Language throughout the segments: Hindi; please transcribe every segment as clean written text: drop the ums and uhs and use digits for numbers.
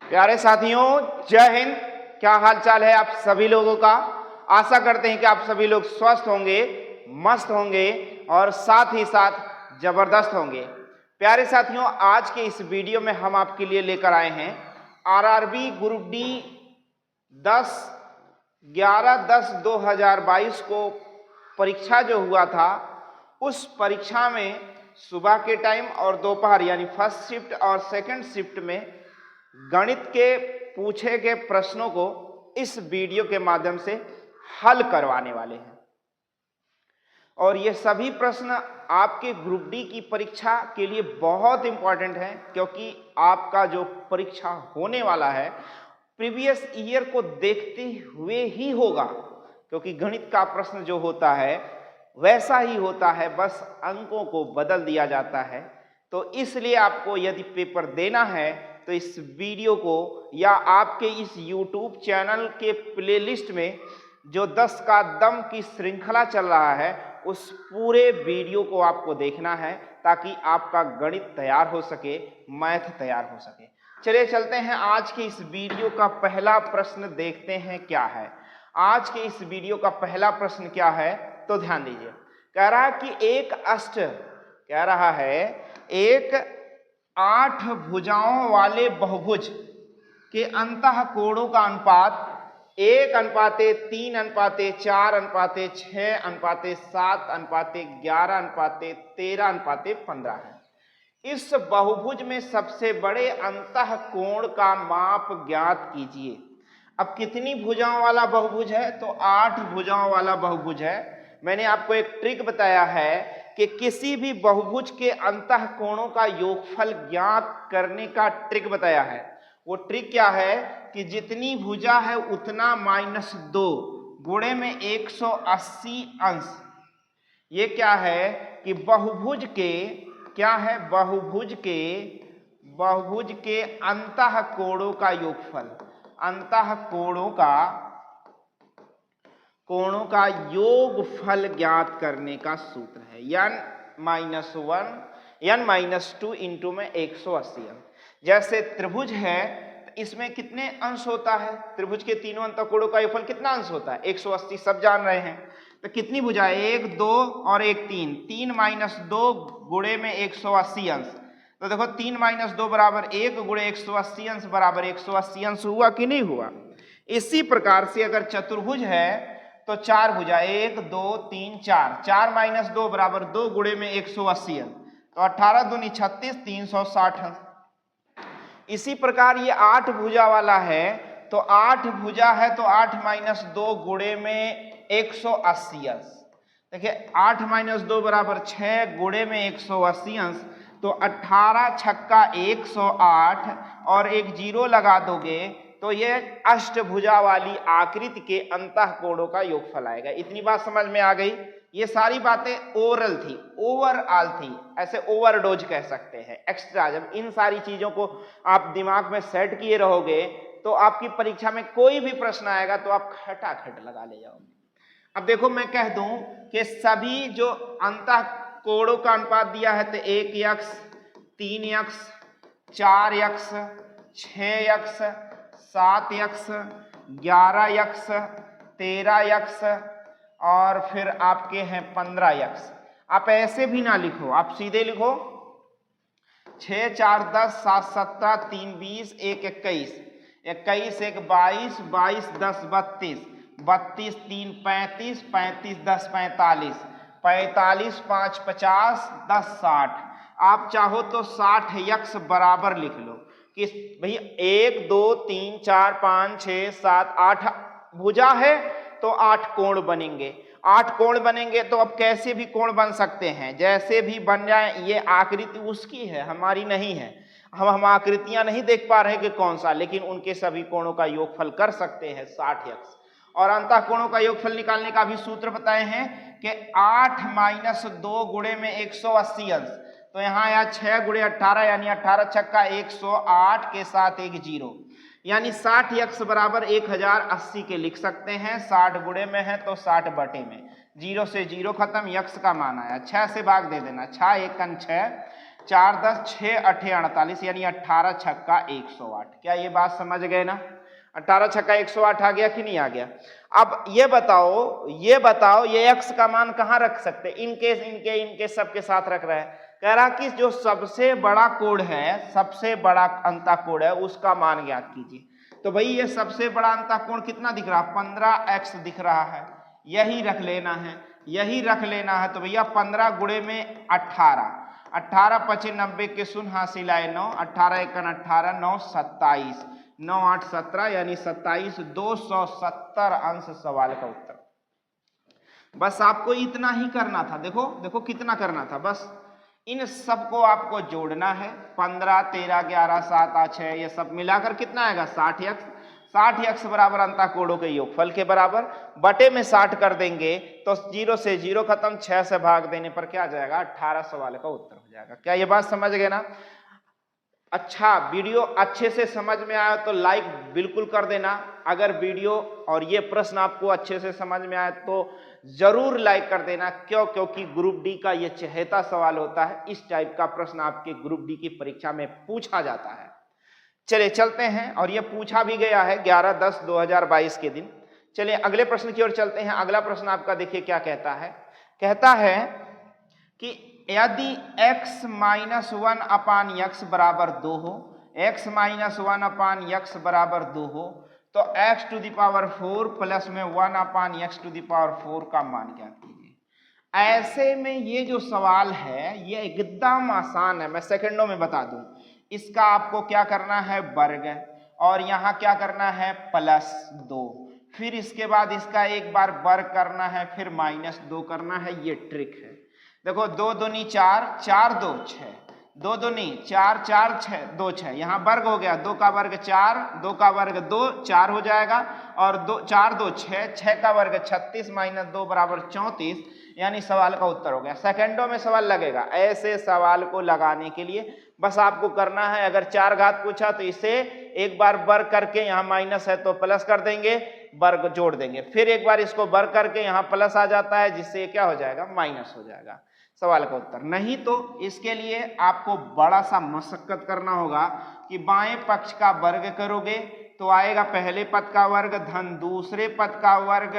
प्यारे साथियों, जय हिंद। क्या हाल चाल है आप सभी लोगों का। आशा करते हैं कि आप सभी लोग स्वस्थ होंगे, मस्त होंगे और साथ ही साथ जबरदस्त होंगे। प्यारे साथियों, आज के इस वीडियो में हम आपके लिए लेकर आए हैं आरआरबी ग्रुप डी 11/10/2022 को परीक्षा जो हुआ था, उस परीक्षा में सुबह के टाइम और दोपहर यानी फर्स्ट शिफ्ट और सेकंड शिफ्ट में गणित के पूछे गए प्रश्नों को इस वीडियो के माध्यम से हल करवाने वाले हैं। और ये सभी प्रश्न आपके ग्रुप डी की परीक्षा के लिए बहुत इंपॉर्टेंट है, क्योंकि आपका जो परीक्षा होने वाला है प्रीवियस ईयर को देखते हुए ही होगा, क्योंकि गणित का प्रश्न जो होता है वैसा ही होता है, बस अंकों को बदल दिया जाता है। तो इसलिए आपको यदि पेपर देना है तो इस वीडियो को या आपके इस YouTube चैनल के प्लेलिस्ट में जो 10 का दम की श्रृंखला चल रहा है, उस पूरे वीडियो को आपको देखना है, ताकि आपका गणित तैयार हो सके, मैथ तैयार हो सके। चलिए चलते हैं, आज के इस वीडियो का पहला प्रश्न देखते हैं क्या है। आज के इस वीडियो का पहला प्रश्न क्या है, तो ध्यान दीजिए। कह रहा है कि एक 8 भुजाओं वाले बहुभुज के अंतः कोणों का अनुपात 1:3:4:6:7:11:13:15 है। इस बहुभुज में सबसे बड़े अंतः कोण का माप ज्ञात कीजिए। अब कितनी भुजाओं वाला बहुभुज है, तो 8 भुजाओं वाला बहुभुज है। मैंने आपको एक ट्रिक बताया है कि किसी भी बहुभुज के अंतः कोणों का योगफल ज्ञात करने का ट्रिक बताया है। वो ट्रिक क्या है कि जितनी भुजा है उतना -2 गुणे में 180 अंश। ये क्या है कि बहुभुज के अंतः कोणों का योगफल, अंतः कोणों का योगफल ज्ञात करने का सूत्र है n-2 इंटू में 180 अंश। जैसे त्रिभुज है, इसमें कितने अंश होता है, त्रिभुज के तीनों अंतः कोणों का योगफल कितना अंश होता है, 180, सब जान रहे हैं। तो कितनी भुजा है, 1 2 और 1 3, 3 - 2 गुणे में 180 अंश। तो देखो 3 - 2 बराबर 1 गुणे 180 अंश बराबर 180 अंश हुआ कि नहीं हुआ। इसी प्रकार से अगर चतुर्भुज है तो 4 भुजा, 1 2 3 4, 4 - 2 बराबर 2 गुणे में 180 अंश, तो 18 दूनी 36, 360 अंश। इसी प्रकार ये 8 भुजा वाला है, तो 8 भुजा है तो 8 - 2 गुणे में 180 अंश। देखिए 8 - 2 बराबर 6 गुणे में 180 अंश, तो 18 छक्का 108 और एक जीरो लगा दोगे तो ये अष्टभुजा वाली आकृति के अंतः कोणों का योगफल आएगा। इतनी बात समझ में आ गई। ये सारी बातें ओरल थी, ओवरऑल थी, ऐसे ओवरडोज कह सकते हैं, एक्स्ट्रा। जब इन सारी चीजों को आप दिमाग में सेट किए रहोगे तो आपकी परीक्षा में कोई भी प्रश्न आएगा तो आप खटाखट लगा ले जाओगे। अब देखो, मैं कह दूं कि सभी जो अंतः कोणों का अनुपात दिया है, तो 1x 3x 4x 6x 7x 11x 13x और फिर आपके हैं 15x। आप ऐसे भी ना लिखो, आप सीधे लिखो 6 4 10 7 17 3 20 1 21 21 1 22 22 10 32 32 3 35 35 10 45 45 5 50 10 60। आप चाहो तो 60x बराबर लिख लो कि भाई 1 2 3 4 5 6 7 8 भुजा है तो 8 कोण बनेंगे। 8 कोण बनेंगे तो अब कैसे भी कोण बन सकते हैं, जैसे भी बन जाए। ये आकृति उसकी है, हमारी नहीं है। हम आकृतियां नहीं देख पा रहे कि कौन सा, लेकिन उनके सभी कोणों का योगफल कर सकते हैं 60x। और अंतः कोणों का योगफल निकालने का भी सूत्र बताए हैं कि 8 - 2 गुणे में 180 अंश। तो यहाँ आया 6 गुणे 18 यानी 18 छक्का 108 के साथ एक जीरो, यानी 60x बराबर 1080 के लिख सकते हैं। 60 गुणे में है तो 60 बटे में, जीरो से जीरो खत्म, यक्स का मान आया। 6 से भाग दे देना, 6 1 6 4 10 6 8 48 यानी 18 छक्का 108। क्या ये बात समझ गए ना? 18 छक्का 108 आ गया कि नहीं आ गया? अब ये बताओ ये x का मान कहाँ रख सकते? इनकेस इनके सबके साथ रख रहे हैं। कह रहा कि जो सबसे बड़ा कोण है, सबसे बड़ा अंतःकोण है, उसका मान ज्ञात कीजिए। तो भाई ये सबसे बड़ा अंतःकोण कितना दिख रहा है? 15x दिख रहा है, यही रख लेना है। तो भैया 15 गुणे में 18, 18 पचे 90 के शून्य हासिल आए 9, 18 एकन 18, 9 27, 9 8 17 यानी 27, 270 अंश सवाल का उत्तर। बस आपको इतना ही करना था। देखो कितना करना था, बस इन सबको आपको जोड़ना है। 15 13 11 7 8 6 ये सब मिलाकर कितना आएगा? 60x। 60x बराबर अंतःकोणों के योगफल के बराबर, बटे में 60 कर देंगे तो 0 से 0 खत्म, 6 से भाग देने पर क्या आ जाएगा? 18 सवाल का उत्तर हो जाएगा। क्या ये बात समझ गए ना? अच्छा, वीडियो अच्छे से समझ में आया तो लाइक बिल्कुल कर देना। अगर वीडियो और ये प्रश्न आपको अच्छे से समझ में आया तो जरूर लाइक कर देना। क्योंकि ग्रुप डी का ये चहेता सवाल होता है। इस टाइप का प्रश्न आपके ग्रुप डी की परीक्षा में पूछा जाता है। चलिए चलते हैं, और ये पूछा भी गया है 11/10/2022 के दिन। चलिए अगले प्रश्न की ओर चलते हैं। अगला प्रश्न आपका देखिए क्या कहता है। कहता है कि यदि x - 1/x बराबर 2 हो, x - 1/x बराबर 2 हो, तो x⁴ प्लस में 1/x⁴ का मान ज्ञात कीजिए। ऐसे में ये जो सवाल है ये एकदम आसान है, मैं सेकंडों में बता दूं। इसका आपको क्या करना है? वर्ग, और यहाँ क्या करना है? +2। फिर इसके बाद इसका एक बार वर्ग करना है, फिर -2 करना है। ये ट्रिक है। देखो 2 दूनी 4, 4 2 6, 2 दूनी 4, 4 6 2 6, यहाँ वर्ग हो गया। 2 का वर्ग 4, 2 का वर्ग 2, 4 हो जाएगा, और 4 2 6, 6 का वर्ग 36 - 2 बराबर 34, यानी सवाल का उत्तर हो गया। सेकंडों में सवाल लगेगा। ऐसे सवाल को लगाने के लिए बस आपको करना है, अगर 4 घात पूछा तो इसे एक बार वर्ग करके, यहाँ माइनस है तो प्लस कर देंगे, वर्ग जोड़ देंगे, फिर एक बार इसको वर्ग करके यहाँ प्लस आ जाता है, जिससे क्या हो जाएगा? माइनस हो जाएगा सवाल का उत्तर। नहीं तो इसके लिए आपको बड़ा सा मशक्कत करना होगा कि बाएं पक्ष का वर्ग करोगे तो आएगा पहले पद का वर्ग धन दूसरे पद का वर्ग,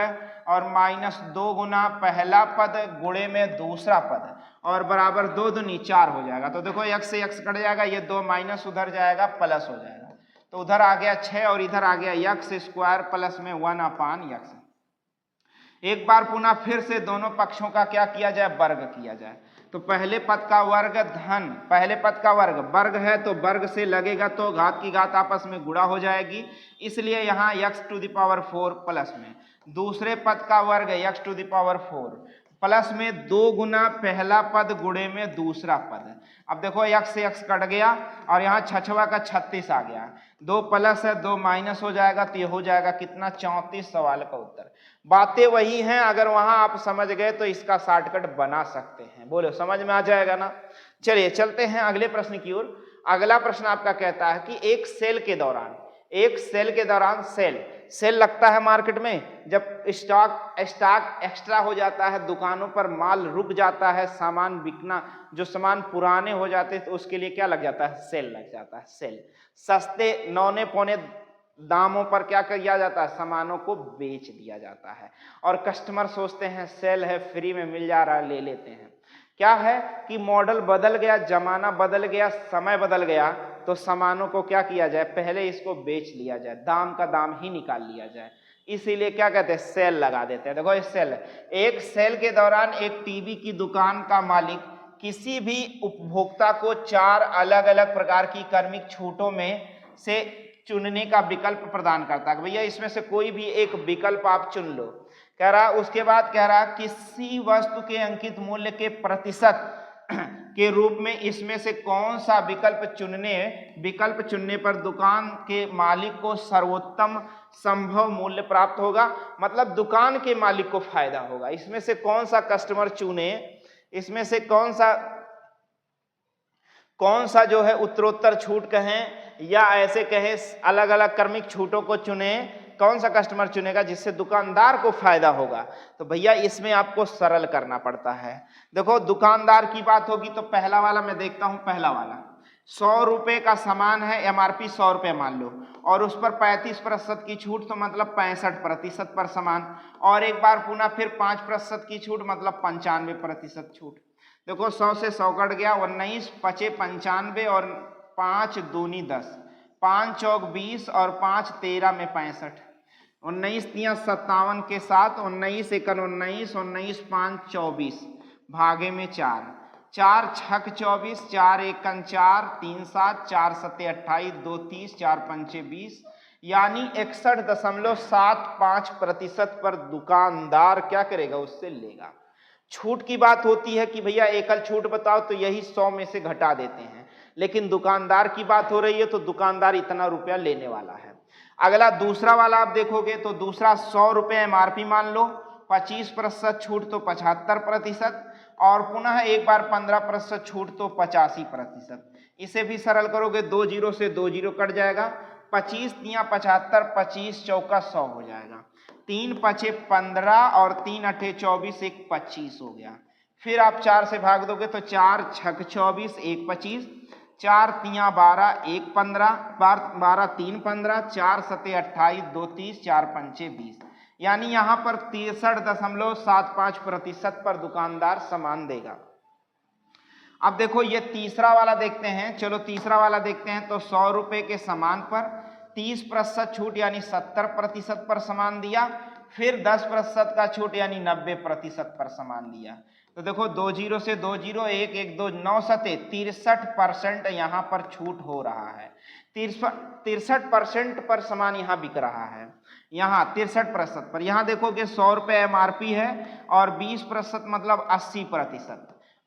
और -2 गुना पहला पद गुणे में दूसरा पद, और बराबर 2 दूनी 4 हो जाएगा। तो देखो x से x कट जाएगा, ये 2 माइनस उधर जाएगा, प्लस हो जाएगा। तो उधर आ गया 6 और इधर आ गया x² प्लस में 1/x। एक बार पुनः फिर से दोनों पक्षों का क्या किया जाए? वर्ग किया जाए। तो पहले पद का वर्ग धन पहले पद का वर्ग है तो वर्ग से लगेगा तो घात की घात आपस में गुणा हो जाएगी, इसलिए यहाँ x⁴ प्लस में दूसरे पद का वर्ग x⁴ प्लस में 2 गुना पहला पद गुणे में दूसरा पद। अब देखो x से x कट गया और यहाँ 6 का 36 आ गया, 2 प्लस है 2 माइनस हो जाएगा, तो ये हो जाएगा कितना? 34 सवाल का उत्तर। बातें वही हैं, अगर वहां आप समझ गए तो इसका शॉर्टकट बना सकते हैं। बोलो समझ में आ जाएगा ना? चलिए चलते हैं अगले प्रश्न की ओर। अगला प्रश्न आपका कहता है कि एक सेल के दौरान सेल लगता है मार्केट में, जब स्टॉक एक्स्ट्रा हो जाता है, दुकानों पर माल रुक जाता है, सामान बिकना, जो सामान पुराने हो जाते हैं तो उसके लिए क्या लग जाता है? सेल लग जाता है। सेल सस्ते नौने पौने दामों पर क्या किया जाता है? सामानों को बेच दिया जाता है, और कस्टमर सोचते हैं सेल है, फ्री में मिल जा रहा है, ले लेते हैं। क्या है कि मॉडल बदल गया, जमाना बदल गया, समय बदल गया, तो सामानों को क्या किया जाए? पहले इसको बेच लिया जाए, दाम का दाम ही निकाल लिया जाए, इसीलिए क्या कहते हैं? सेल लगा देते हैं। देखो ये सेल है। एक सेल के दौरान एक टीवी की दुकान का मालिक किसी भी उपभोक्ता को 4 अलग अलग प्रकार की क्रमिक छूटों में से चुनने का विकल्प प्रदान करता है। भैया इसमें से कोई भी एक विकल्प आप चुन लो, कह रहा। उसके बाद कह रहा किसी वस्तु के अंकित मूल्य के प्रतिशत के रूप में इसमें से कौन सा विकल्प चुनने पर दुकान के मालिक को सर्वोत्तम संभव मूल्य प्राप्त होगा, मतलब दुकान के मालिक को फायदा होगा। इसमें से कौन सा कस्टमर चुने, इसमें से कौन सा जो है उत्तरोत्तर छूट कहें या ऐसे कहें अलग अलग क्रमिक छूटों को चुने, कौन सा कस्टमर चुनेगा जिससे दुकानदार को फायदा होगा? तो भैया इसमें आपको सरल करना पड़ता है। देखो दुकानदार की बात होगी तो पहला वाला मैं देखता हूं, पहला वाला 100 रुपए का सामान है, एमआरपी 100 रुपए मान लो, और उस पर 35% की छूट, तो मतलब 65% पर सामान, और एक बार पुनः फिर 5% की छूट, मतलब 95% छूट। देखो 100 से 100 कट गया, 19 पचे 95 और 5 दूनी 10, 5 चौक 20 और 5 13 में 65, 19 तिया 57 के साथ, 19 एकन 19, 19 5 24 भागे में 4, 4 छक 24, 4 एकन 4, 3 7, 4 सत्ते 28, 2 30, 4 पंचे 20, यानी 61.75% पर दुकानदार क्या करेगा? उससे लेगा। छूट की बात होती है कि भैया एकल छूट बताओ, तो यही 100 में से घटा देते हैं, लेकिन दुकानदार की बात हो रही है तो दुकानदार इतना रुपया लेने वाला है। अगला दूसरा वाला आप देखोगे तो दूसरा 100 रुपये एमआरपी मान लो, 25% छूट तो 75%, और पुनः एक बार 15% छूट तो 85%। इसे भी सरल करोगे, 2 जीरो से 2 जीरो कट जाएगा, 25 तिया 75, 25 चौका 100 हो जाएगा, 3 पचे 15 और 3 अठे 24, एक 25 हो गया। फिर आप 4 से भाग दोगे तो 4 छक 24, एक 25, 4 तिया 12, एक 15, 12 3 15, 4 सत्ते 28, 2 30, 4 पंचे 20, यानी यहाँ पर 63.75% पर दुकानदार सामान देगा। अब देखो ये तीसरा वाला देखते हैं, चलो तीसरा वाला देखते हैं। तो 100 रुपए के सामान पर 30% छूट यानी 70% पर सामान दिया, फिर 10% का छूट यानी 90% पर सामान दिया। तो देखो 2 जीरो से 2 जीरो, 1 1 2 9 सते 63% यहाँ पर छूट हो रहा है। 63% पर सामान यहाँ बिक रहा है, यहाँ 63% पर। यहाँ देखोगे 100 रुपये एमआरपी है और 20% मतलब 80%,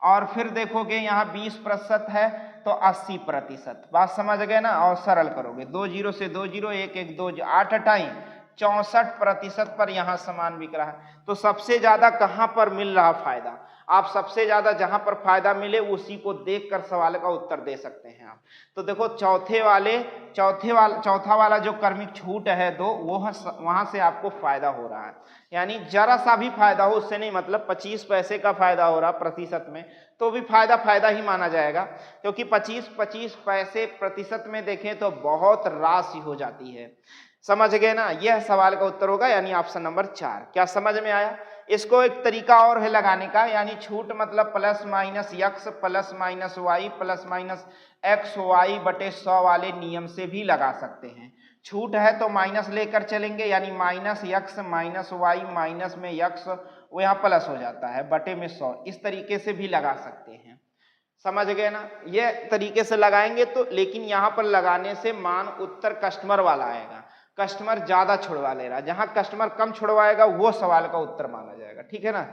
और फिर देखोगे यहाँ 20% है तो 80%। बात समझ गए ना? और सरल करोगे, 2 जीरो से 2 जीरो, 1 1 2 8 अठाई 64% पर यहाँ सामान बिक रहा है। तो सबसे ज्यादा कहाँ पर मिल रहा फायदा? आप सबसे ज्यादा जहां पर फायदा मिले उसी को देखकर सवाल का उत्तर दे सकते हैं आप। तो देखो चौथा वाला जो क्रमिक छूट है दो, वो वहां से आपको फायदा हो रहा है, यानी जरा सा भी फायदा हो, उससे नहीं मतलब 25 पैसे का फायदा हो रहा प्रतिशत में, तो भी फायदा ही माना जाएगा, क्योंकि 25 पैसे प्रतिशत में देखें तो बहुत राशि हो जाती है। समझ गए ना? यह सवाल का उत्तर होगा, यानी ऑप्शन नंबर 4। क्या समझ में आया? इसको एक तरीका और है लगाने का, यानी छूट मतलब plus minus x plus minus y plus minus x y बटे 100 वाले नियम से भी लगा सकते हैं। छूट है तो माइनस लेकर चलेंगे, यानी minus x minus y, minus में यक्स वो यहाँ प्लस हो जाता है बटे में 100, इस तरीके से भी लगा सकते हैं। समझ गए ना? ये तरीके से लगाएंगे तो, लेकिन यहाँ पर लगाने से मान उत्तर कस्टमर वाला आएगा, कस्टमर ज्यादा छुड़वा ले रहा, जहां कस्टमर कम छुड़वाएगा वो सवाल का उत्तर माना जाएगा। ठीक है ना?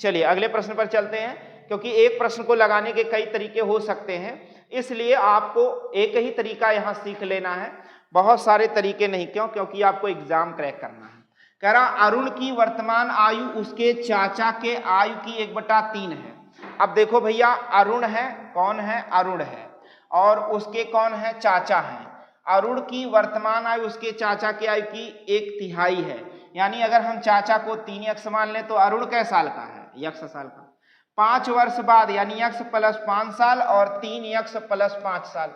चलिए अगले प्रश्न पर चलते हैं, क्योंकि एक प्रश्न को लगाने के कई तरीके हो सकते हैं, इसलिए आपको एक ही तरीका यहां सीख लेना है, बहुत सारे तरीके नहीं। क्यों? क्योंकि आपको एग्जाम क्रैक करना है। कह रहा अरुण की वर्तमान आयु उसके चाचा के आयु की 1/3 है। अब देखो भैया, अरुण है, कौन है? अरुण है, और उसके कौन है? चाचा है। अरुण की वर्तमान आयु उसके चाचा की आयु की 1/3 है, यानी अगर हम चाचा को 3 यक्स मान लें तो अरुण कै साल का है? यक्स साल का। 5 वर्ष बाद यानी यक्स प्लस 5 साल और 3 यक्स प्लस 5 साल,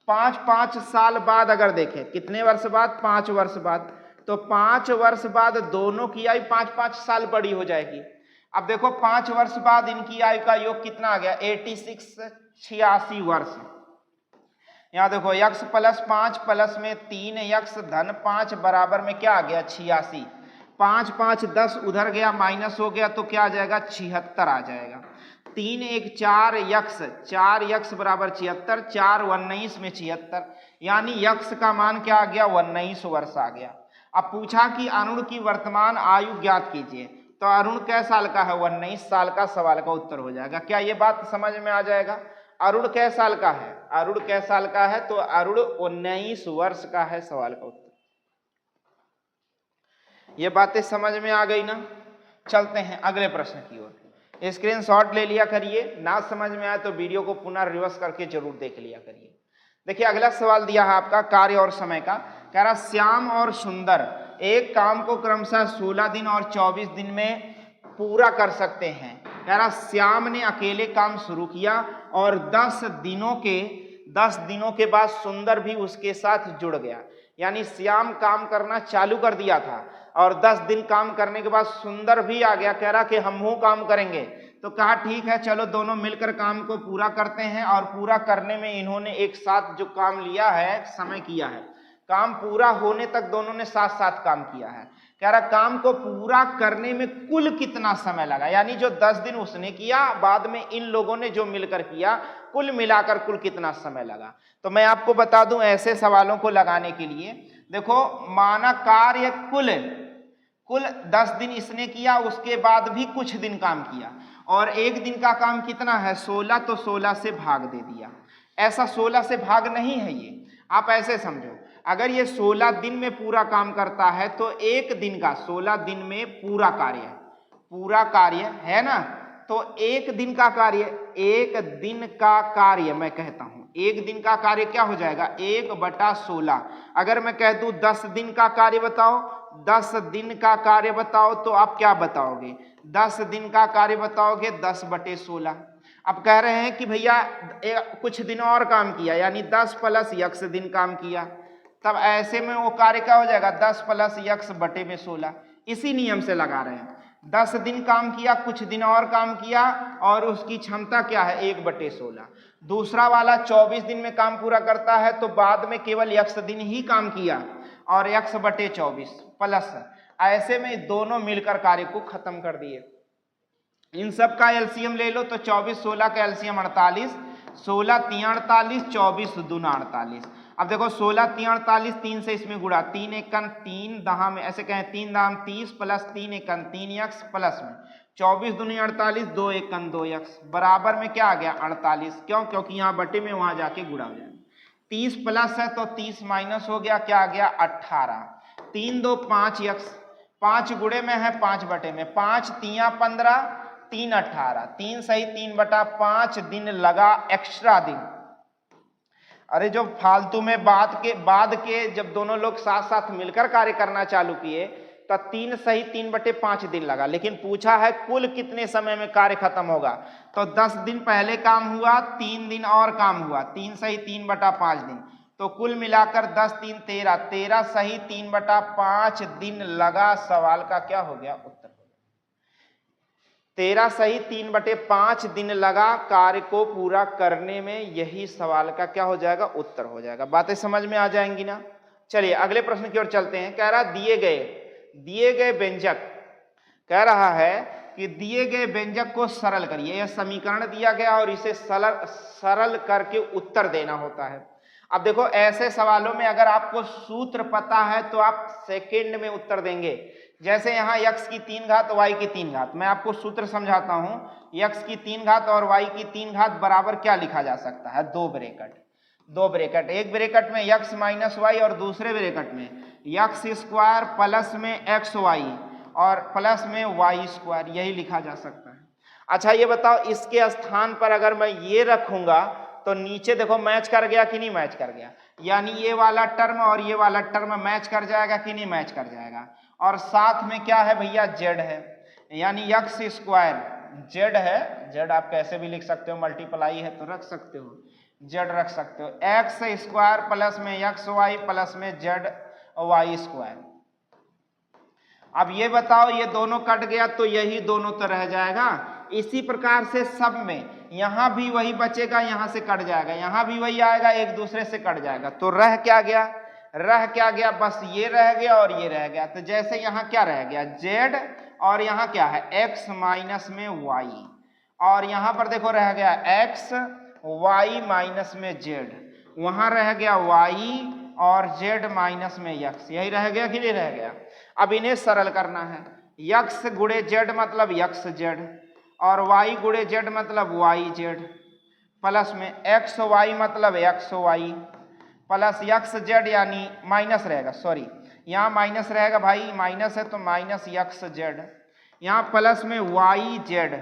5 साल बाद अगर देखें, कितने वर्ष बाद? 5 वर्ष बाद। तो 5 वर्ष बाद दोनों की आयु 5 साल बड़ी हो जाएगी। अब देखो 5 वर्ष बाद इनकी आयु का योग कितना आ गया? 86 वर्ष। यहाँ देखो यक्स प्लस 5 प्लस में 3 यक्स धन 5 बराबर में क्या आ गया? 86। 5 10 उधर गया, माइनस हो गया तो क्या आ जाएगा? 76 आ जाएगा। 3 1 4 यक्स बराबर 76, 4 19 में 76, यानी यक्स का मान क्या आ गया? 19 वर्ष आ गया। अब पूछा कि अरुण की वर्तमान आयु ज्ञात कीजिए, तो अरुण कै साल का है? 19 साल का। सवाल का उत्तर हो जाएगा। क्या ये बात समझ में आ जाएगा? अरुण कै साल का है? अरुण कै साल का है? तो अरुण 19 वर्ष का है। सवाल का उत्तर। ये बातें समझ में आ गई ना? चलते हैं अगले प्रश्न की ओर। स्क्रीनशॉट ले लिया करिए, ना समझ में आए तो वीडियो को पुनः रिवर्स करके जरूर देख लिया करिए। देखिए अगला सवाल दिया है आपका कार्य और समय का। कह रहा श्याम और सुंदर एक काम को क्रमशः 16 दिन और 24 दिन में पूरा कर सकते हैं। कह रहा श्याम ने अकेले काम शुरू किया और 10 दिनों के बाद सुंदर भी उसके साथ जुड़ गया। यानी श्याम काम करना चालू कर दिया था और 10 दिन काम करने के बाद सुंदर भी आ गया, कह रहा कि हम काम करेंगे। तो कहा ठीक है चलो दोनों मिलकर काम को पूरा करते हैं। और पूरा करने में इन्होंने एक साथ जो काम लिया है, समय किया है, काम पूरा होने तक दोनों ने साथ साथ काम किया है। कह रहा काम को पूरा करने में कुल कितना समय लगा, यानी जो 10 दिन उसने किया, बाद में इन लोगों ने जो मिलकर किया, कुल मिलाकर कुल कितना समय लगा। तो मैं आपको बता दूं ऐसे सवालों को लगाने के लिए, देखो माना कार्य कुल 10 दिन इसने किया, उसके बाद भी कुछ दिन काम किया, और एक दिन का काम कितना है 16, तो 16 से भाग दे दिया। ऐसा 16 से भाग नहीं है ये, आप ऐसे समझो, अगर ये 16 दिन में पूरा काम करता है तो एक दिन का 16 दिन में पूरा कार्य है ना, तो एक दिन का कार्य मैं कहता हूं, एक दिन का कार्य क्या हो जाएगा 1/16। अगर मैं कह दूं 10 दिन का कार्य बताओ, 10 दिन का कार्य बताओ, तो आप क्या बताओगे, 10 दिन का कार्य बताओगे 10/16। अब कह रहे हैं कि भैया कुछ दिन और काम किया, यानी 10 + x दिन काम किया, तब ऐसे में वो कार्य क्या हो जाएगा 10 + x/16। इसी नियम से लगा रहे हैं, 10 दिन काम किया, कुछ दिन और काम किया, और उसकी क्षमता क्या है 1/16। दूसरा वाला 24 दिन में काम पूरा करता है, तो बाद में केवल x दिन ही काम किया और x/24 प्लस, ऐसे में दोनों मिलकर कार्य को खत्म कर दिए। इन सब का एलसीएम ले लो तो 24 16 का एलसीएम 48, 16 3 48, 24 2 48। अब देखो 16 3 48, 3 से इसमें गुणा, 3 एकन 3 दहा में ऐसे कहें 3 दाम 30 प्लस 3 एकन 3x प्लस में 24 दूनी 48, 2 एकन 2x बराबर में क्या आ गया 48। क्यों, क्योंकि यहाँ बटे में वहां जाके गुणा हो जाएगा। 30 प्लस है तो 30 माइनस हो गया, क्या आ गया 18। 3 2 5x, 5 गुणे में है 5 बटे में, 5 3 15, 3 18, 3 सही 3/5 दिन लगा एक्स्ट्रा दिन। अरे जो फालतू में बाद के जब दोनों लोग साथ साथ मिलकर कार्य करना चालू किए तो 3 सही 3/5 दिन लगा, लेकिन पूछा है कुल कितने समय में कार्य खत्म होगा, तो 10 दिन पहले काम हुआ, 3 दिन और काम हुआ, 3 सही 3/5 दिन, तो कुल मिलाकर 10 3 13, 13 सही 3/5 दिन लगा। सवाल का क्या हो गया उत्तर, 13 सही 3/5 दिन लगा कार्य को पूरा करने में, यही सवाल का क्या हो जाएगा उत्तर हो जाएगा। बातें समझ में आ जाएंगी ना। चलिए अगले प्रश्न की ओर चलते हैं। कह रहा दिए गए व्यंजक, कह रहा है कि दिए गए व्यंजक को सरल करिए। यह समीकरण दिया गया और इसे सरल करके उत्तर देना होता है। अब देखो ऐसे सवालों में अगर आपको सूत्र पता है तो आप सेकेंड में उत्तर देंगे। जैसे यहाँ x की 3 घात y की 3 घात, मैं आपको सूत्र समझाता हूं। x की 3 घात और y की 3 घात बराबर क्या लिखा जा सकता है, दो ब्रेकेट, एक ब्रेकेट में x माइनस y और दूसरे ब्रेकेट में x² प्लस में xy और प्लस में y², यही लिखा जा सकता है। अच्छा ये बताओ इसके स्थान पर अगर मैं ये रखूंगा तो नीचे देखो मैच कर गया कि नहीं मैच कर गया, यानी ये वाला टर्म और ये वाला टर्म मैच कर जाएगा कि नहीं मैच कर जाएगा। और साथ में क्या है भैया z है, यानी x² z है, z आप कैसे भी लिख सकते हो, मल्टीप्लाई है तो रख सकते हो, z रख सकते हो, x² प्लस में xy प्लस में zy²। अब ये बताओ ये दोनों कट गया तो यही दोनों तो रह जाएगा। इसी प्रकार से सब में यहां भी वही बचेगा, यहां से कट जाएगा, यहां भी वही आएगा, एक दूसरे से कट जाएगा, तो रह क्या गया बस ये रह गया और ये रह गया। तो जैसे यहाँ क्या रह गया z और यहाँ क्या है x माइनस में y, और यहाँ पर देखो रह गया x y माइनस में z, वहां रह गया y और z माइनस में x, यही रह गया कि नहीं रह गया। अब इन्हें सरल करना है, x गुणे z मतलब xz और y गुणे z मतलब yz प्लस में xy मतलब xy प्लस xz, यानी माइनस रहेगा, सॉरी यहाँ माइनस रहेगा भाई, माइनस है तो माइनस xz, यहाँ प्लस में yz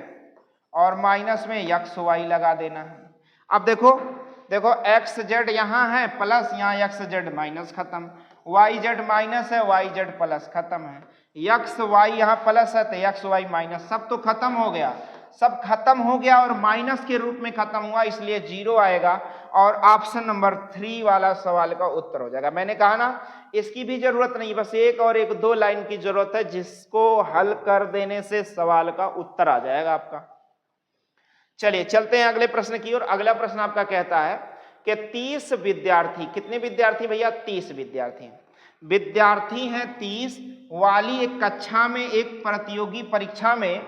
और माइनस में xy लगा देना है। अब देखो xz यहाँ है प्लस यहाँ xz माइनस खत्म, वाई जेड माइनस है, वाई जेड प्लस, खत्म है। यक्स वाई यहाँ प्लस है तो यक्स वाई माइनस, सब तो खत्म हो गया, सब खत्म हो गया और माइनस के रूप में खत्म हुआ, इसलिए 0 आएगा और ऑप्शन नंबर 3 वाला सवाल का उत्तर हो जाएगा। मैंने कहा ना इसकी भी जरूरत नहीं, बस एक और एक दो लाइन की जरूरत है जिसको हल कर देने से सवाल का उत्तर आ जाएगा आपका। चलिए चलते हैं अगले प्रश्न की ओर। अगला प्रश्न आपका कहता है कि 30 विद्यार्थी, कितने विद्यार्थी भैया? 30 विद्यार्थी हैं 30 वाली एक कक्षा में एक प्रतियोगी परीक्षा में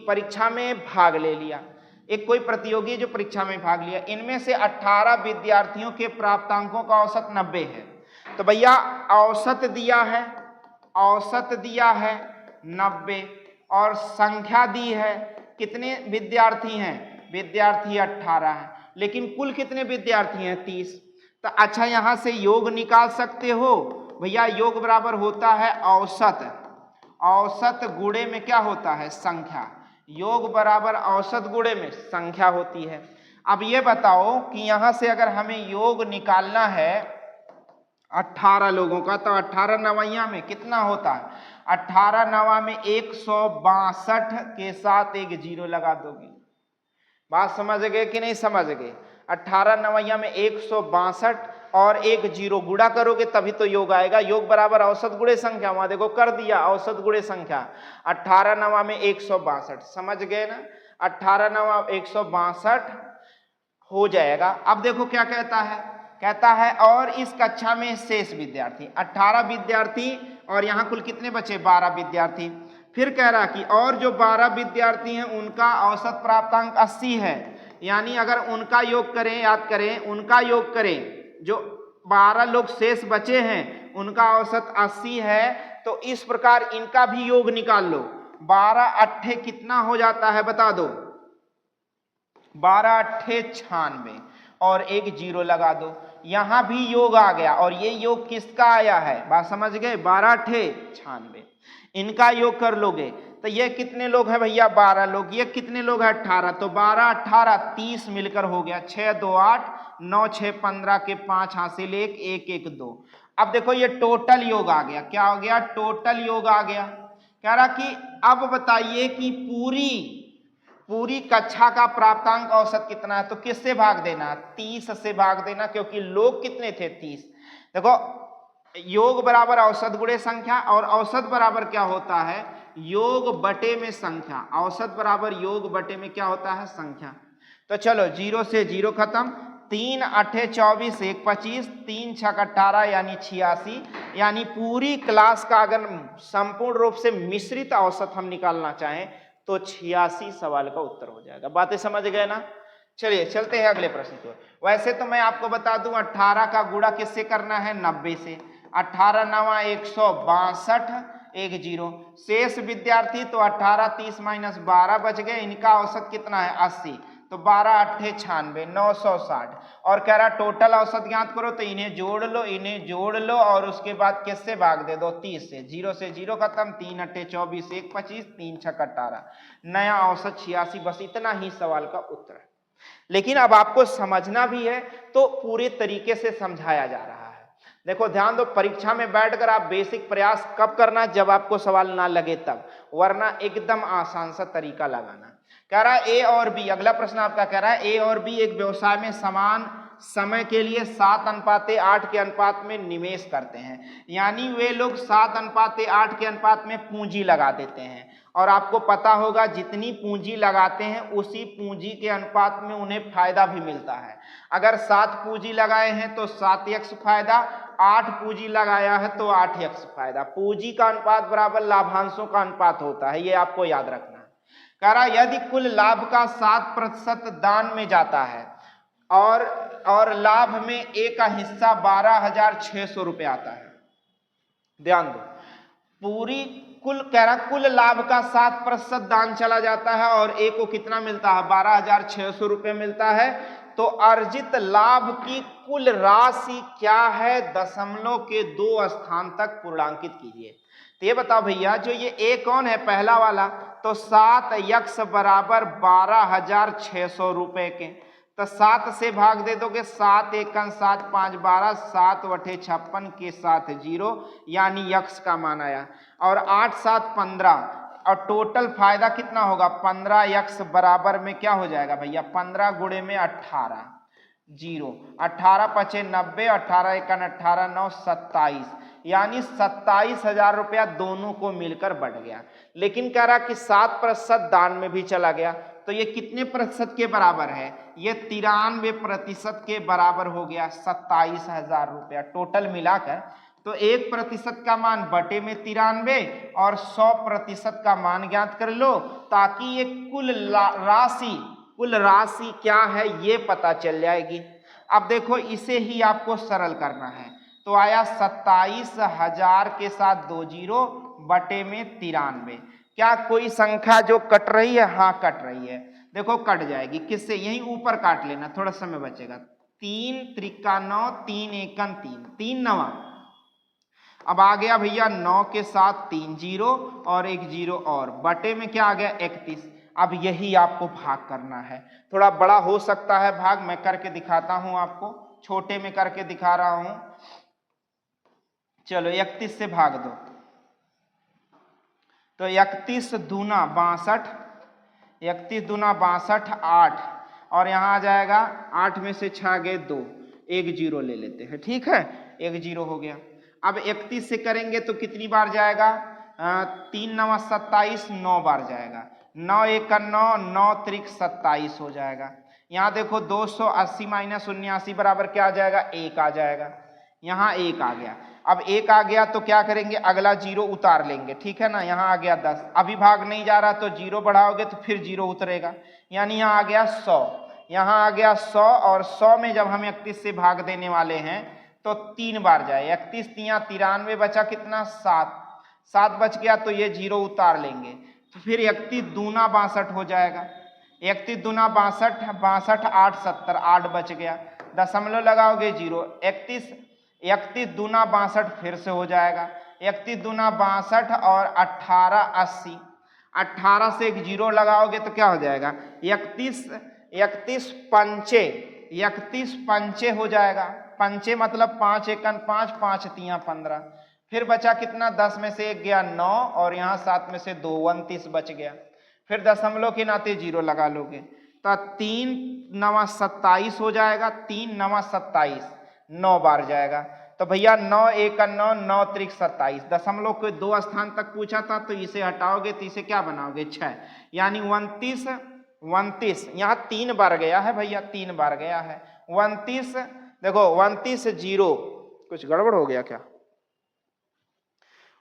परीक्षा में भाग ले लिया। एक कोई प्रतियोगी जो परीक्षा में भाग लिया, इनमें से 18 विद्यार्थियों के प्राप्तांकों का औसत 90 है। तो भैया औसत दिया है 90 और संख्या दी है, कितने विद्यार्थी हैं? विद्यार्थी 18 हैं, लेकिन कुल कितने विद्यार्थी हैं? 30। तो अच्छा यहां से योग निकाल सकते हो भैया, योग बराबर होता है औसत गुणे में क्या होता है? संख्या। योग बराबर औसत गुणे में संख्या होती है। अब ये बताओ कि यहां से अगर हमें योग निकालना है 18 लोगों का, तो 18 नवैया में कितना होता है? 18 नवा में 162 के साथ एक 0 लगा दोगे। बात समझ गए कि नहीं समझ गए? 18 नवैया में 162 और एक 0 गुणा करोगे तभी तो योग आएगा। योग बराबर औसत गुणे संख्या, वहां देखो कर दिया औसत गुणे संख्या। 18 नवा में 162, समझ गए ना? 18 नवा 162 हो जाएगा। अब देखो क्या कहता है और इस कक्षा में शेष विद्यार्थी 18 विद्यार्थी और यहाँ कुल कितने बचे? 12 विद्यार्थी। फिर कह रहा कि और जो 12 विद्यार्थी हैं उनका औसत प्राप्तांक 80 है, यानी अगर उनका योग करें, याद करें उनका योग करें, जो 12 लोग शेष बचे हैं उनका औसत 80 है, तो इस प्रकार इनका भी योग निकाल लो। 12 अट्ठे कितना हो जाता है बता दो? 12 अट्ठे 96 और एक 0 लगा दो। यहां भी योग आ गया और ये योग किसका आया है? बात समझ गए? 12 अट्ठे 96, इनका योग कर लोगे तो ये कितने लोग हैं भैया? 12 लोग। ये कितने लोग हैं? 18। तो 12 18 30 मिलकर हो गया 6 2 8 9 6 15 के 5 हासिल 1 1 1 2। अब देखो ये टोटल योग आ गया। क्या हो गया? टोटल योग आ गया। कह रहा कि अब बताइए कि पूरी कक्षा का प्राप्तांक औसत कितना है? तो किससे भाग देना? 30 से भाग देना, क्योंकि लोग कितने थे? 30। देखो योग बराबर औसत गुणे संख्या, और औसत बराबर क्या होता है? योग बटे में संख्या। औसत बराबर योग बटे में क्या होता है? संख्या। तो चलो 0 से 0 खत्म। 3 अट्ठे 24 1 25, 3 छक 18 यानी 86। यानी पूरी क्लास का अगर संपूर्ण रूप से मिश्रित औसत हम निकालना चाहें तो 86 सवाल का उत्तर हो जाएगा। बातें समझ गए ना? चलिए चलते हैं अगले प्रश्न की ओर। वैसे तो मैं आपको बता दूं 18 का गुणा किससे करना है? 90 से। 18 नवा 162 एक 0। शेष विद्यार्थी तो 18 30 माइनस 12 बच गए, इनका औसत कितना है? 80। तो 12 अट्ठे 96 960। और कह रहा टोटल औसत ज्ञात करो, तो इन्हें जोड़ लो और उसके बाद किससे भाग दे दो? 30 से। 0 से 0 खत्म। 3 अट्ठे 24 1 25, 3 छक 18, नया औसत 86। बस इतना ही सवाल का उत्तर है। लेकिन अब आपको समझना भी है तो पूरे तरीके से समझाया जा रहा है। देखो ध्यान दो, परीक्षा में बैठकर आप बेसिक प्रयास कब करना? जब आपको सवाल ना लगे तब, वरना एकदम आसान सा तरीका लगाना। कह रहा है ए और बी, अगला प्रश्न आपका कह रहा है ए और बी एक व्यवसाय में समान समय के लिए 7:8 के अनुपात में निवेश करते हैं। यानी वे लोग 7:8 के अनुपात में पूंजी लगा देते हैं, और आपको पता होगा जितनी पूंजी लगाते हैं उसी पूंजी के अनुपात में उन्हें फायदा भी मिलता है। अगर 7 पूंजी लगाए हैं तो 7x फायदा, 8 पूंजी लगाया है तो 8x फायदा। पूंजी का अनुपात बराबर लाभांशों का अनुपात होता है, ये आपको याद रखना है। कह रहा यदि कुल लाभ का 7% दान में जाता है और लाभ में ए का हिस्सा 12,600 रुपये आता है। ध्यान दो, पूरी कह रहा कुल लाभ का 7% दान चला जाता है और ए को कितना मिलता है? 12,600 रुपये मिलता है। तो अर्जित लाभ की कुल राशि क्या है? दशमलव के 2 स्थान तक पूर्णांकित कीजिए। तो ये बताओ भैया, जो ये ए कौन है? पहला वाला। तो 7x बराबर 12,600 रुपये के। तो 7 से भाग दे दोगे, 7 एकन 7 5 12, 7 बटे 56 के साथ 0, यानी यक्स का मान आया। और 8 7 15, और टोटल फायदा कितना होगा 15 यक्स बराबर में क्या हो जाएगा भैया 15 गुणे में 18, 0, 18 पचे 90, 18 एकन 18 9 27, यानी 27,000 रुपया दोनों को मिलकर बढ़ गया। लेकिन कह रहा कि 7% दान में भी चला गया, तो ये कितने प्रतिशत के बराबर है, ये 93% के बराबर हो गया 27,000 रुपया टोटल मिलाकर। तो 1% का मान बटे में 93 और 100% का मान ज्ञात कर लो, ताकि ये कुल राशि क्या है ये पता चल जाएगी। अब देखो इसे ही आपको सरल करना है, तो आया 27,000 के साथ 2 जीरो बटे में 93। क्या कोई संख्या जो कट रही है, हाँ कट रही है, देखो कट जाएगी किससे, यहीं ऊपर काट लेना, थोड़ा समय बचेगा। 3 त्रिका 9, 3 एकन 3, 3 9। अब आ गया भैया 9 के साथ 3 जीरो और 1 जीरो और बटे में क्या आ गया 31। अब यही आपको भाग करना है, थोड़ा बड़ा हो सकता है भाग, मैं करके दिखाता हूं आपको, छोटे में करके दिखा रहा हूं। चलो 31 से भाग दो, तो 31 दूना 62, 31 दूना 62 8, और यहां आ जाएगा 8 में से 6 गए 2, 1 जीरो ले लेते हैं, ठीक है 1 जीरो हो गया। अब 31 से करेंगे तो कितनी बार जाएगा, 3 9 27, 9 बार जाएगा, 9 1 9, 9 त्रिक 27 हो जाएगा। यहाँ देखो 280 माइनस 79 बराबर क्या आ जाएगा 1 आ जाएगा, यहाँ 1 आ गया। अब 1 आ गया तो क्या करेंगे, अगला जीरो उतार लेंगे, ठीक है ना, यहाँ आ गया 10, अभी भाग नहीं जा रहा तो जीरो बढ़ाओगे तो फिर जीरो उतरेगा, यानी यहाँ आ गया 100, यहाँ आ गया 100, और 100 में जब हम 31 से भाग देने वाले हैं तो 3 बार जाए, 31 तिया 93 बचा कितना 7, 7 बच गया तो ये जीरो उतार लेंगे, तो फिर 31 दूना 62 हो जाएगा, 31 दूना 62, 62 8 70, 8 बच गया, दशमलव लगाओगे जीरो, 31 दूना 62 फिर से हो जाएगा, 31 दूना 62 और 18 80, 18 से एक जीरो लगाओगे तो क्या हो जाएगा 31 पंचे हो जाएगा, पंचे मतलब 5 एकन 5, 5 तिया 15, फिर बचा कितना 10 में से 1 गया 9, और यहाँ 7 में से 2 29 बच गया, फिर दशमलव के नाते जीरो लगा लोगे तो 3 9 27 हो जाएगा, 3 9 27, 9 बार जाएगा, तो भैया 9 1 9, 9 त्रिक 27, दशमलव को 2 स्थान तक पूछा था तो इसे हटाओगे तो इसे क्या बनाओगे 6, यानी 29, यहाँ 3 बार गया है भैया, 3 बार गया है 29, देखो 29 जीरो, कुछ गड़बड़ हो गया क्या,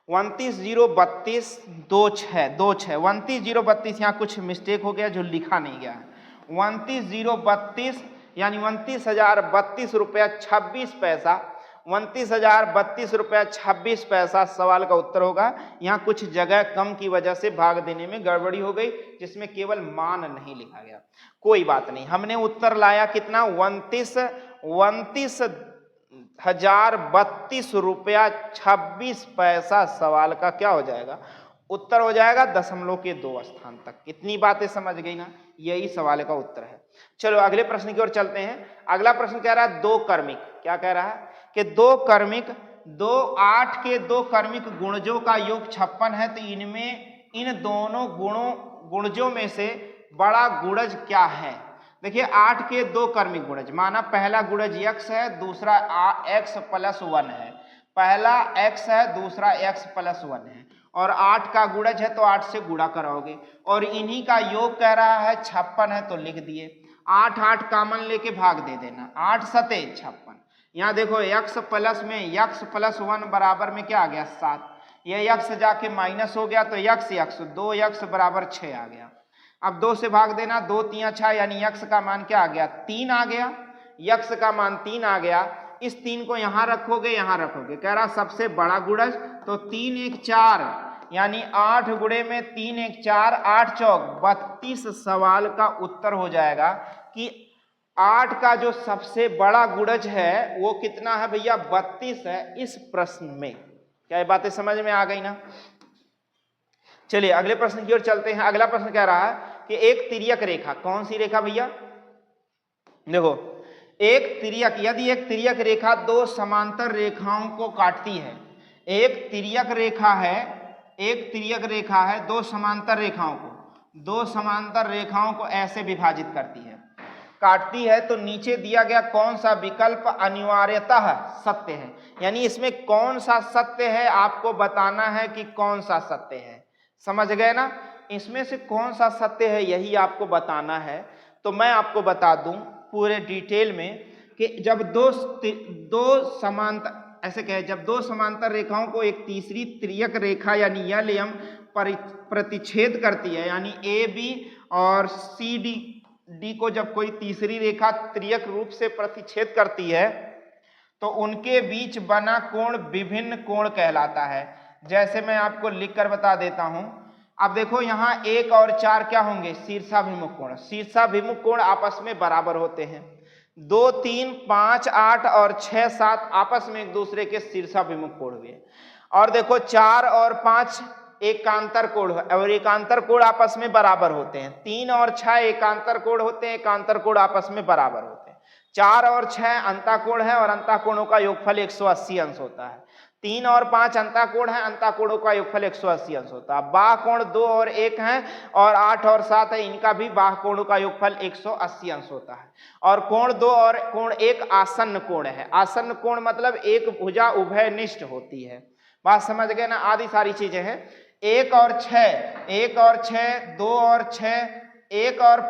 29 0 32 2 6 2 6, 29 0 32, यहाँ कुछ मिस्टेक हो गया जो लिखा नहीं गया है, 29 0 32 यानी 29,032 रुपया 26 पैसा, 29,032 रुपया 26 पैसा सवाल का उत्तर होगा। यहाँ कुछ जगह कम की वजह से भाग देने में गड़बड़ी हो गई, जिसमें केवल मान नहीं लिखा गया, कोई बात नहीं, हमने उत्तर लाया कितना 29,032 रुपया 26 पैसा सवाल का क्या हो जाएगा उत्तर हो जाएगा, दशमलव के 2 स्थान तक। कितनी बातें समझ गई ना, यही सवाल का उत्तर है। चलो अगले प्रश्न की ओर चलते हैं। अगला प्रश्न कह रहा है 2 कर्मिक, क्या कह रहा है कि 2 कर्मिक 8 के 2 कर्मिक गुणजों का योग 56 है, तो इनमें इन दोनों गुणजों में से बड़ा गुणज क्या है। देखिए 8 के 2 कर्मिक गुणज, माना पहला गुणज x है, दूसरा x + 1 है, पहला x है, दूसरा x + 1 है, और 8 का गुणज है तो 8 से गुणा कराओगे, और इन्हीं का योग कह रहा है 56 है, तो लिख दिए 8 8 कॉमन लेके भाग दे देना, 8 सते 56। यहाँ देखो x प्लस में x + 1 बराबर में क्या आ गया 7, ये x जाके माइनस हो गया तो x 2x बराबर 6 आ गया। अब 2 से भाग देना, 2 तिया 6, यानी x का मान क्या आ गया 3 आ गया, x का मान 3 आ गया। इस 3 को यहाँ रखोगे, यहाँ रखोगे, कह रहा सबसे बड़ा गुणज, तो 3 1 4, यानी 8 गुणे में 3 1 4, 8 चौक 32 सवाल का उत्तर हो जाएगा कि 8 का जो सबसे बड़ा गुणज है वो कितना है भैया 32 है इस प्रश्न में। क्या ये बातें समझ में आ गई ना। चलिए अगले प्रश्न की ओर चलते हैं। अगला प्रश्न कह रहा है कि एक तिर्यक रेखा, कौन सी रेखा भैया, देखो एक तिर्यक, यदि एक तिर्यक रेखा दो समांतर रेखाओं को काटती है, एक तिर्यक रेखा है, एक तिर्यक रेखा है दो समांतर रेखाओं को ऐसे विभाजित करती है, काटती है, तो नीचे दिया गया कौन सा विकल्प अनिवार्यतः सत्य है, यानी इसमें कौन सा सत्य है आपको बताना है कि कौन सा सत्य है। समझ गए ना, इसमें से कौन सा सत्य है यही आपको बताना है। तो मैं आपको बता दूं पूरे डिटेल में कि जब दो समांतर, ऐसे कहे, जब दो समांतर रेखाओं को एक तीसरी तिर्यक रेखा यानी एलएम प्रतिच्छेद करती है, यानी ए बी और सी डी को जब कोई तीसरी रेखा तिर्यक रूप से प्रतिच्छेद करती है तो उनके बीच बना कोण विभिन्न कोण कहलाता है। जैसे मैं आपको लिखकर बता देता हूं, अब देखो यहां 1 और 4 क्या होंगे, शीर्षाभिमुख कोण। शीर्षाभिमुख कोण आपस में बराबर होते हैं। 2, 3, 5, 8 और 6, 7 आपस में एक दूसरे के शीर्षाभिमुख कोण हुए। और देखो 4 और 5 एकांतर कोण और एकांतर कोण आपस में बराबर होते हैं। 3 और 6 एकांतर कोण होते हैं, एकांतर कोण आपस में बराबर होते हैं। 4 और 6 अंताकोण है और अंताकोणों का योगफल 180 अंश होता है। 3 और 5 अंताकोण है, अंताकोणों का योगफल 180 अंश होता है। बाह्य कोण 2 और 1 है और 8 और 7 है, इनका भी बाह्य कोणों का योगफल 180 अंश होता है। और कोण 2 और कोण 1 आसन्न कोण है। आसन्न कोण मतलब एक भुजा उभयनिष्ठ होती है। बात समझ गए ना, आदि सारी चीजें हैं। 1 और 6, 2 और 6, 1 और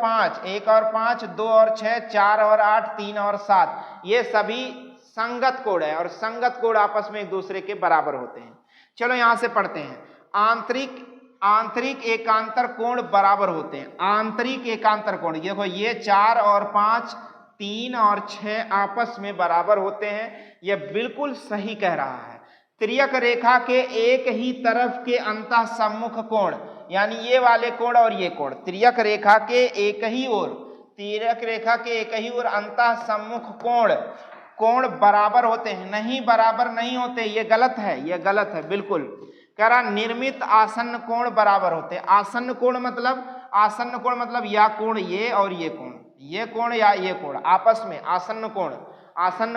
5, 2 और 6, 4 और 8, 3 और 7, ये सभी संगत कोण है और संगत कोण आपस में एक दूसरे के बराबर होते हैं। चलो यहां से पढ़ते हैं। आंतरिक एकांतर कोण बराबर होते हैं। आंतरिक एकांतर कोण देखो, ये 4 और 5, 3 और 6 आपस में बराबर होते हैं। यह बिल्कुल सही कह रहा है। तिर्यक रेखा के एक ही तरफ के अंतः सम्मुख कोण, यानी ये वाले कोण और ये कोण, तिर्यक रेखा के एक ही ओर अंतः सम्मुख कोण बराबर होते हैं। नहीं, बराबर नहीं होते, ये गलत है बिल्कुल। कह रहा निर्मित आसन्न कोण बराबर होते हैं। आसन्न कोण मतलब या कोण ये और ये कोण या ये कोण आपस में आसन्न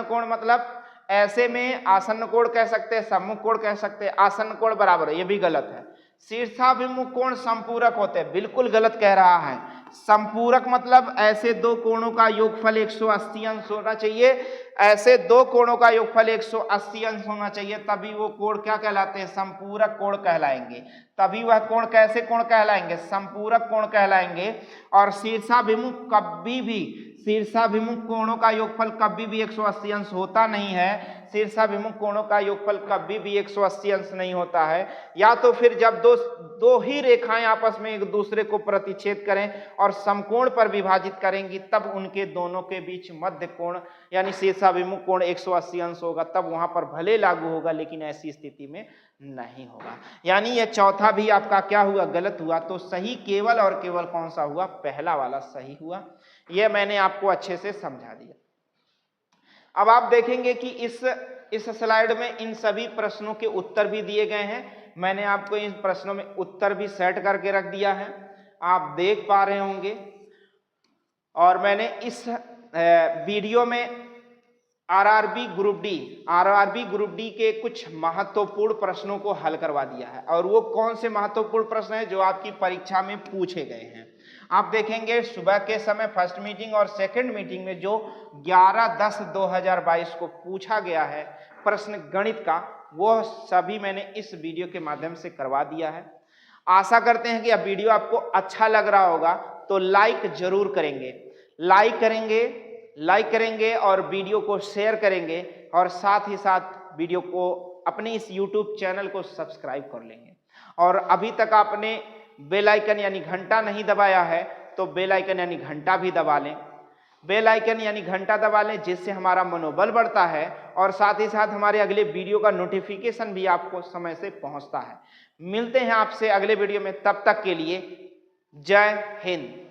कोण मतलब ऐसे में आसन्न कोण कह सकते हैं, सम्मुख कोण कह सकते हैं, आसन्न कोण बराबर है, ये भी गलत है। शीर्षाभिमुख कोण संपूरक होते हैं, बिल्कुल गलत कह रहा है। संपूरक मतलब ऐसे दो कोणों का योगफल 180 अंश होना चाहिए, ऐसे दो कोणों का योगफल 180 अंश होना चाहिए, तभी वो कोण क्या कहलाते हैं, संपूरक कोण कहलाएंगे। तभी वह कोण कैसे कोण कहलाएंगे, संपूरक कोण कहलाएंगे। और शीर्षाभिमुख कोणों का योगफल कभी भी 180 अंश होता नहीं है। शीर्षाभिमुख कोणों का योगफल कभी भी 180 अंश नहीं होता है। या तो फिर जब दो ही रेखाएं आपस में एक दूसरे को प्रतिच्छेद करें और समकोण पर विभाजित करेंगी, तब उनके दोनों के बीच मध्य कोण यानी शीर्षाभिमुख कोण 180 अंश होगा, तब वहां पर भले लागू होगा, लेकिन ऐसी स्थिति में नहीं होगा। यानी यह चौथा भी आपका क्या हुआ, गलत हुआ। तो सही केवल और केवल कौन सा हुआ, पहला वाला सही हुआ। यह मैंने आपको अच्छे से समझा दिया। अब आप देखेंगे कि इस स्लाइड में इन सभी प्रश्नों के उत्तर भी दिए गए हैं। मैंने आपको इन प्रश्नों में उत्तर भी सेट करके रख दिया है, आप देख पा रहे होंगे। और मैंने इस वीडियो में आरआरबी ग्रुप डी के कुछ महत्वपूर्ण प्रश्नों को हल करवा दिया है। और वो कौन से महत्वपूर्ण प्रश्न हैं जो आपकी परीक्षा में पूछे गए हैं। आप देखेंगे सुबह के समय फर्स्ट मीटिंग और सेकंड मीटिंग में जो 11/10/2022 को पूछा गया है प्रश्न गणित का, वो सभी मैंने इस वीडियो के माध्यम से करवा दिया है। आशा करते हैं कि यह वीडियो आपको अच्छा लग रहा होगा, तो लाइक जरूर करेंगे, लाइक करेंगे और वीडियो को शेयर करेंगे, और साथ ही साथ वीडियो को अपने इस YouTube चैनल को सब्सक्राइब कर लेंगे। और अभी तक आपने बेल आइकन यानी घंटा नहीं दबाया है तो बेल आइकन यानी घंटा भी दबा लें। बेल आइकन यानी घंटा दबा लें, जिससे हमारा मनोबल बढ़ता है और साथ ही साथ हमारे अगले वीडियो का नोटिफिकेशन भी आपको समय से पहुंचता है। मिलते हैं आपसे अगले वीडियो में, तब तक के लिए जय हिंद।